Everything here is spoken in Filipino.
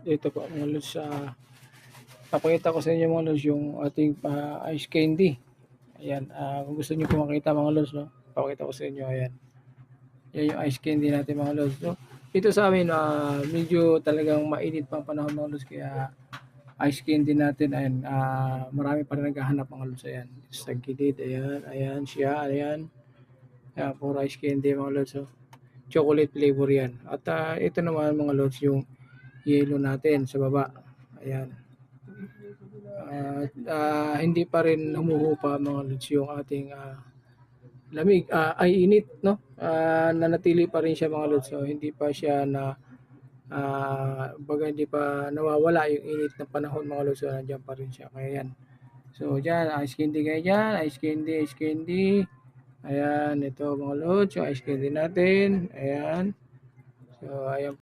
Ito po mga lods, papakita ko sa inyo mga lods yung ating ice candy. Ayan, kung gusto niyo po makita mga lods, no? Papakita ko sa inyo, ayan. Yan yung ice candy natin mga lods, no? Ito sa amin, medyo talagang mainit pang panahon mga lods, kaya ice candy natin, ayan, marami pa rin naghahanap mga lods, ayan. Sa gilid, ayan, ayan siya, ayan. Ayan, puro ice candy mga lods, oh. Chocolate flavor yan. At ito naman mga lods, yung yellow natin sa baba. Ayan. Hindi pa rin humuhupa mga lods yung ating lamig, ay init, no? Nanatili pa rin siya mga lods. So, hindi pa siya na baga hindi pa nawawala yung init ng panahon mga lods. So, nandiyan pa rin siya. Kaya yan. So, dyan, ice candy kayo dyan. Ice candy, ice candy. Ayan, ito mga lods, yung ice candy natin. Ayan. So, ayan.